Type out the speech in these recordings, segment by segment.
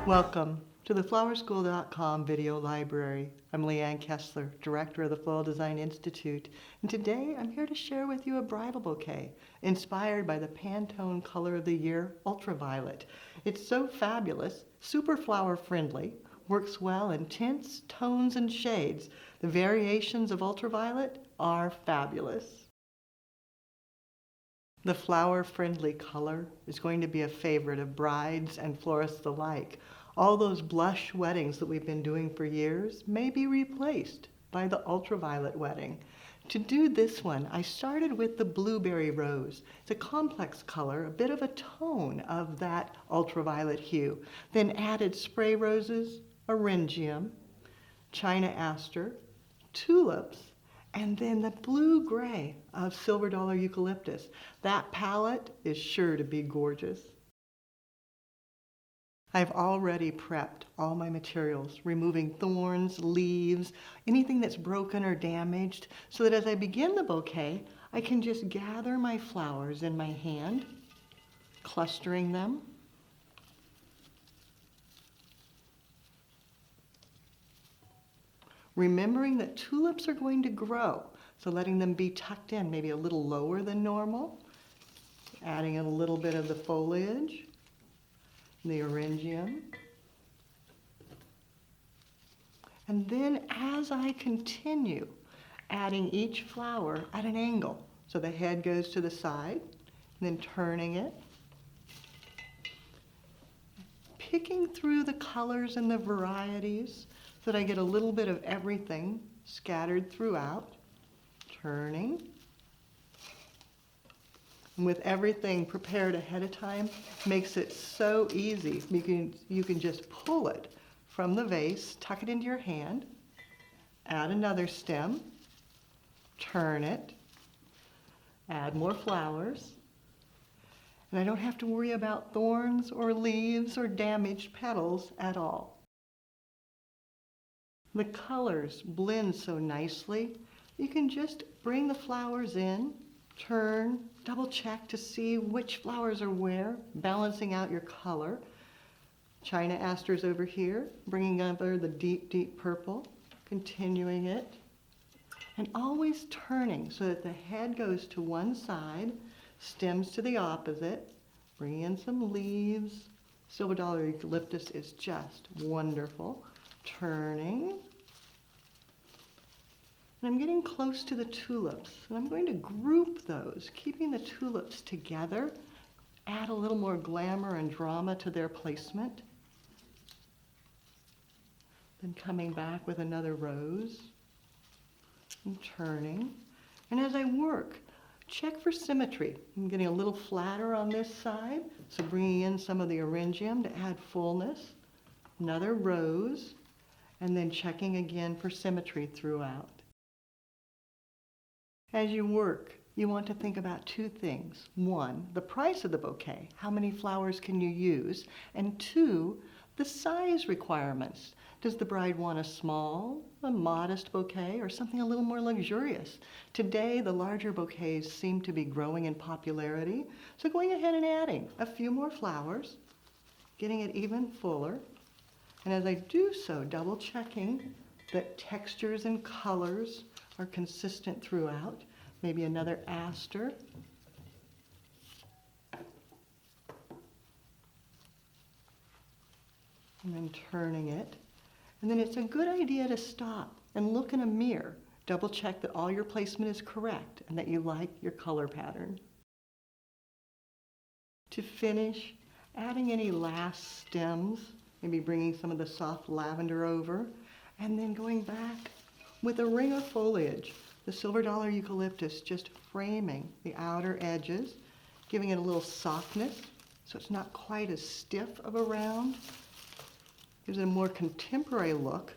Welcome to the flowerschool.com video library. I'm Leanne Kessler, director of the Floral Design Institute, and today I'm here to share with you a bridal bouquet inspired by the Pantone color of the year, ultraviolet. It's so fabulous, super flower friendly, works well in tints, tones, and shades. The variations of ultraviolet are fabulous. The flower-friendly color is going to be a favorite of brides and florists alike. All those blush weddings that we've been doing for years may be replaced by the ultraviolet wedding. To do this one, I started with the blueberry rose. It's a complex color, a bit of a tone of that ultraviolet hue. Then added spray roses, eryngium, china aster, tulips, and then the blue-gray of silver dollar eucalyptus. That palette is sure to be gorgeous. I've already prepped all my materials, removing thorns, leaves, anything that's broken or damaged, so that as I begin the bouquet, I can just gather my flowers in my hand, clustering them. Remembering that tulips are going to grow, so letting them be tucked in, maybe a little lower than normal. Adding in a little bit of the foliage, the eryngium. And then as I continue, adding each flower at an angle. So the head goes to the side, and then turning it. Picking through the colors and the varieties so that I get a little bit of everything scattered throughout. Turning. And with everything prepared ahead of time, makes it so easy. You can just pull it from the vase, tuck it into your hand, add another stem, turn it, add more flowers, and I don't have to worry about thorns or leaves or damaged petals at all. The colors blend so nicely, you can just bring the flowers in, turn, double check to see which flowers are where, balancing out your color. China asters over here, bringing over the deep, deep purple, continuing it, and always turning so that the head goes to one side, stems to the opposite, bringing in some leaves. Silver dollar eucalyptus is just wonderful. Turning. And I'm getting close to the tulips, and I'm going to group those, keeping the tulips together, add a little more glamour and drama to their placement. Then coming back with another rose, and turning. And as I work, check for symmetry. I'm getting a little flatter on this side, so bringing in some of the eryngium to add fullness. Another rose, and then checking again for symmetry throughout. As you work, you want to think about two things. One, the price of the bouquet. How many flowers can you use? And two, the size requirements. Does the bride want a small, a modest bouquet, or something a little more luxurious? Today, the larger bouquets seem to be growing in popularity, so going ahead and adding a few more flowers, getting it even fuller. And as I do so, double checking that textures and colors are consistent throughout. Maybe another aster. And then turning it. And then it's a good idea to stop and look in a mirror. Double check that all your placement is correct and that you like your color pattern. To finish, adding any last stems, maybe bringing some of the soft lavender over, and then going back with a ring of foliage, the silver dollar eucalyptus just framing the outer edges, giving it a little softness so it's not quite as stiff of a round. Gives it a more contemporary look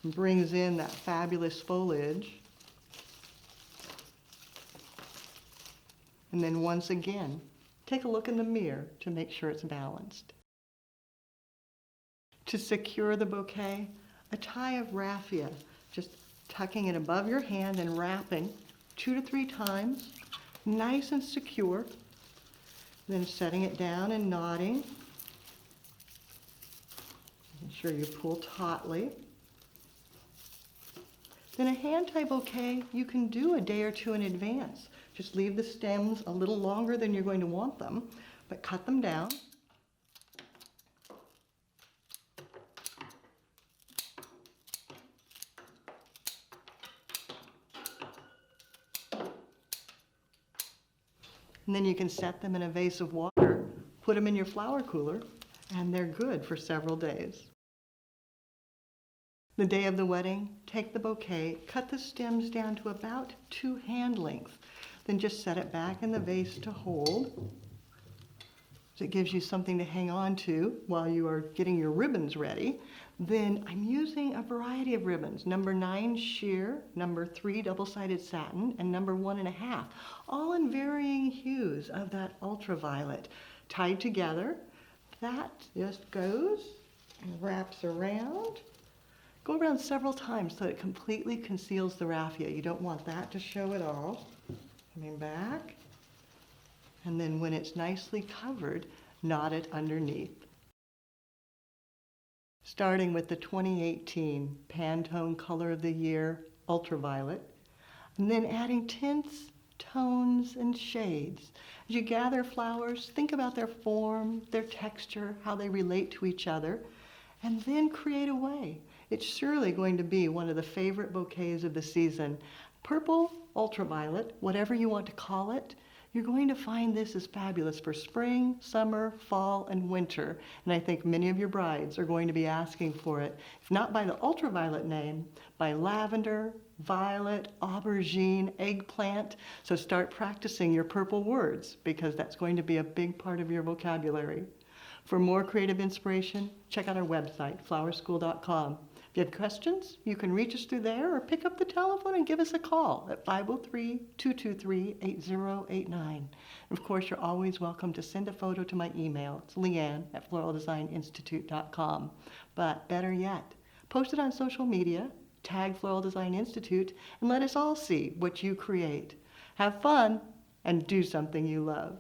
and brings in that fabulous foliage. And then once again, take a look in the mirror to make sure it's balanced. To secure the bouquet, a tie of raffia, just tucking it above your hand and wrapping 2 to 3 times, nice and secure. Then setting it down and knotting. Sure you pull tautly. Then a hand-tie bouquet, you can do a day or two in advance. Just leave the stems a little longer than you're going to want them, but cut them down. And then you can set them in a vase of water, put them in your flower cooler, and they're good for several days. The day of the wedding, take the bouquet, cut the stems down to about 2 hand lengths. Then just set it back in the vase to hold. So it gives you something to hang on to while you are getting your ribbons ready. Then I'm using a variety of ribbons, number 9 sheer, number 3 double-sided satin, and number 1.5, all in varying hues of that ultraviolet. Tied together, that just goes and wraps around. Go around several times so it completely conceals the raffia. You don't want that to show at all. Coming back. And then when it's nicely covered, knot it underneath. Starting with the 2018 Pantone Color of the Year Ultraviolet, and then adding tints, tones, and shades. As you gather flowers, think about their form, their texture, how they relate to each other, and then create a way. It's surely going to be one of the favorite bouquets of the season. Purple, ultraviolet, whatever you want to call it, you're going to find this is fabulous for spring, summer, fall, and winter. And I think many of your brides are going to be asking for it, if not by the ultraviolet name, by lavender, violet, aubergine, eggplant. So start practicing your purple words because that's going to be a big part of your vocabulary. For more creative inspiration, check out our website, flowerschool.com. If you have questions, you can reach us through there or pick up the telephone and give us a call at 503-223-8089. Of course, you're always welcome to send a photo to my email. It's leanne@floraldesigninstitute.com. But better yet, post it on social media, tag Floral Design Institute, and let us all see what you create. Have fun and do something you love.